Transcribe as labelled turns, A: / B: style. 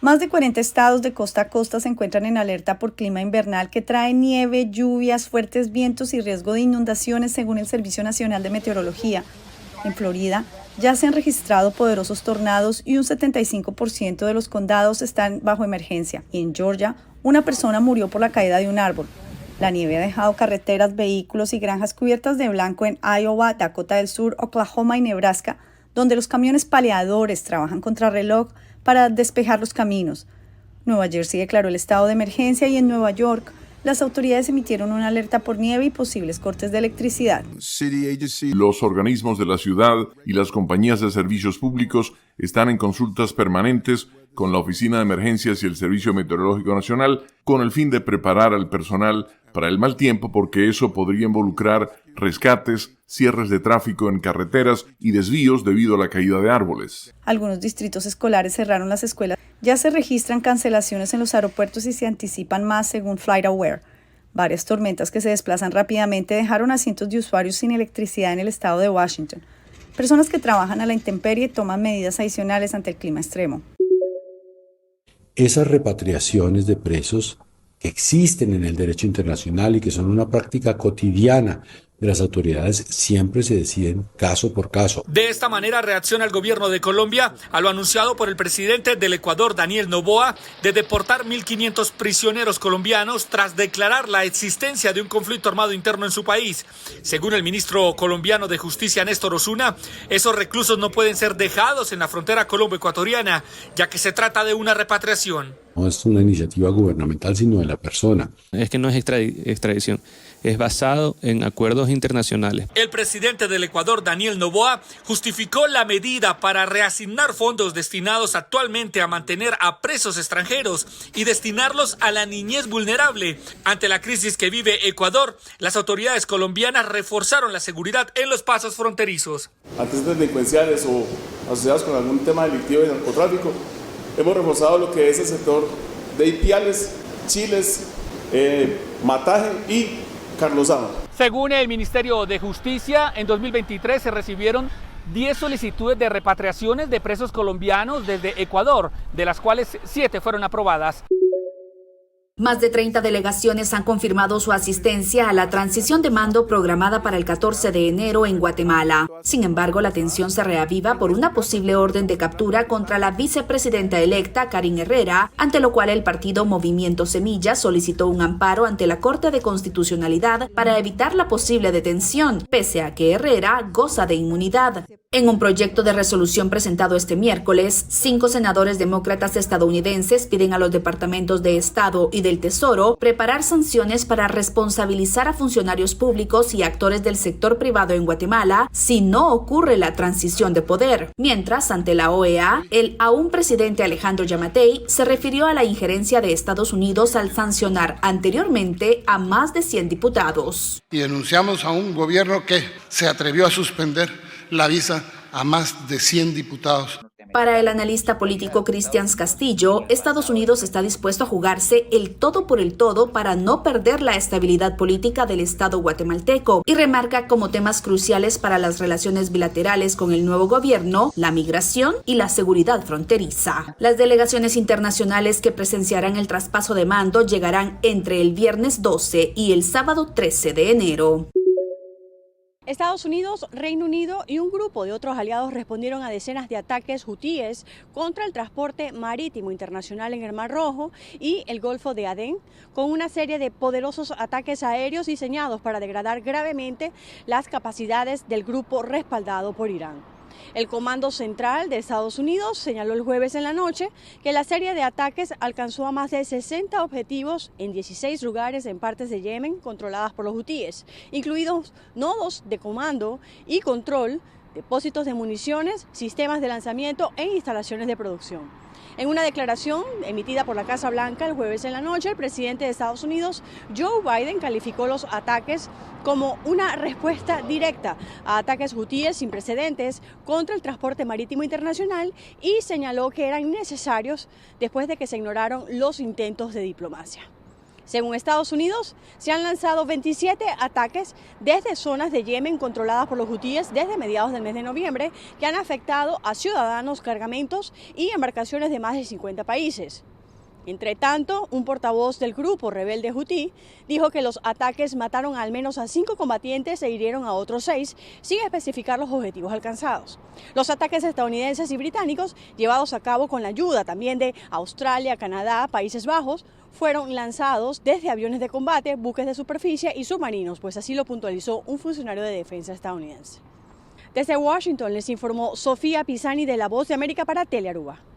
A: Más de 40 estados de costa a costa se encuentran en alerta por clima invernal que trae nieve, lluvias, fuertes vientos y riesgo de inundaciones según el Servicio Nacional de Meteorología. En Florida ya se han registrado poderosos tornados y un 75% de los condados están bajo emergencia. Y en Georgia, una persona murió por la caída de un árbol. La nieve ha dejado carreteras, vehículos y granjas cubiertas de blanco en Iowa, Dakota del Sur, Oklahoma y Nebraska, donde los camiones paleadores trabajan contrarreloj para despejar los caminos. Nueva Jersey declaró el estado de emergencia y en Nueva York las autoridades emitieron una alerta por nieve y posibles cortes de electricidad.
B: Los organismos de la ciudad y las compañías de servicios públicos están en consultas permanentes con la Oficina de Emergencias y el Servicio Meteorológico Nacional con el fin de preparar al personal para el mal tiempo, porque eso podría involucrar rescates, cierres de tráfico en carreteras y desvíos debido a la caída de árboles.
A: Algunos distritos escolares cerraron las escuelas. Ya se registran cancelaciones en los aeropuertos y se anticipan más según FlightAware. Varias tormentas que se desplazan rápidamente dejaron a cientos de usuarios sin electricidad en el estado de Washington. Personas que trabajan a la intemperie toman medidas adicionales ante el clima extremo.
C: Esas repatriaciones de presos que existen en el derecho internacional y que son una práctica cotidiana de las autoridades siempre se deciden caso por caso.
D: De esta manera reacciona el gobierno de Colombia a lo anunciado por el presidente del Ecuador, Daniel Noboa, de deportar 1.500 prisioneros colombianos tras declarar la existencia de un conflicto armado interno en su país. Según el ministro colombiano de Justicia, Néstor Osuna, esos reclusos no pueden ser dejados en la frontera colombo-ecuatoriana, ya que se trata de una repatriación.
C: No es una iniciativa gubernamental, sino de la persona.
E: Es que no es extradición, es basado en acuerdos internacionales.
D: El presidente del Ecuador, Daniel Noboa, justificó la medida para reasignar fondos destinados actualmente a mantener a presos extranjeros y destinarlos a la niñez vulnerable. Ante la crisis que vive Ecuador, las autoridades colombianas reforzaron la seguridad en los pasos fronterizos.
F: Antecedentes delincuenciales o asociados con algún tema delictivo de narcotráfico, hemos reforzado lo que es el sector de Ipiales, Chiles, Mataje y Carlosado.
D: Según el Ministerio de Justicia, en 2023 se recibieron 10 solicitudes de repatriaciones de presos colombianos desde Ecuador, de las cuales 7 fueron aprobadas.
G: Más de 30 delegaciones han confirmado su asistencia a la transición de mando programada para el 14 de enero en Guatemala. Sin embargo, la tensión se reaviva por una posible orden de captura contra la vicepresidenta electa, Karin Herrera, ante lo cual el partido Movimiento Semilla solicitó un amparo ante la Corte de Constitucionalidad para evitar la posible detención, pese a que Herrera goza de inmunidad. En un proyecto de resolución presentado este miércoles, 5 senadores demócratas estadounidenses piden a los departamentos de Estado y del Tesoro preparar sanciones para responsabilizar a funcionarios públicos y actores del sector privado en Guatemala si no ocurre la transición de poder. Mientras, ante la OEA, el aún presidente Alejandro Yamatei se refirió a la injerencia de Estados Unidos al sancionar anteriormente a más de 100 diputados.
H: Y denunciamos a un gobierno que se atrevió a suspender la visa a más de 100 diputados.
G: Para el analista político Cristian Castillo, Estados Unidos está dispuesto a jugarse el todo por el todo para no perder la estabilidad política del Estado guatemalteco y remarca como temas cruciales para las relaciones bilaterales con el nuevo gobierno, la migración y la seguridad fronteriza. Las delegaciones internacionales que presenciarán el traspaso de mando llegarán entre el viernes 12 y el sábado 13 de enero.
I: Estados Unidos, Reino Unido y un grupo de otros aliados respondieron a decenas de ataques hutíes contra el transporte marítimo internacional en el Mar Rojo y el Golfo de Adén, con una serie de poderosos ataques aéreos diseñados para degradar gravemente las capacidades del grupo respaldado por Irán. El Comando Central de Estados Unidos señaló el jueves en la noche que la serie de ataques alcanzó a más de 60 objetivos en 16 lugares en partes de Yemen controladas por los hutíes, incluidos nodos de comando y control, depósitos de municiones, sistemas de lanzamiento e instalaciones de producción. En una declaración emitida por la Casa Blanca el jueves en la noche, el presidente de Estados Unidos, Joe Biden, calificó los ataques como una respuesta directa a ataques hutíes sin precedentes contra el transporte marítimo internacional y señaló que eran necesarios después de que se ignoraron los intentos de diplomacia. Según Estados Unidos, se han lanzado 27 ataques desde zonas de Yemen controladas por los hutíes desde mediados del mes de noviembre, que han afectado a ciudadanos, cargamentos y embarcaciones de más de 50 países. Entre tanto, un portavoz del grupo rebelde hutí dijo que los ataques mataron al menos a 5 combatientes e hirieron a otros 6, sin especificar los objetivos alcanzados. Los ataques estadounidenses y británicos, llevados a cabo con la ayuda también de Australia, Canadá, Países Bajos, fueron lanzados desde aviones de combate, buques de superficie y submarinos, pues así lo puntualizó un funcionario de defensa estadounidense. Desde Washington les informó Sofía Pisani de La Voz de América para Telearuba.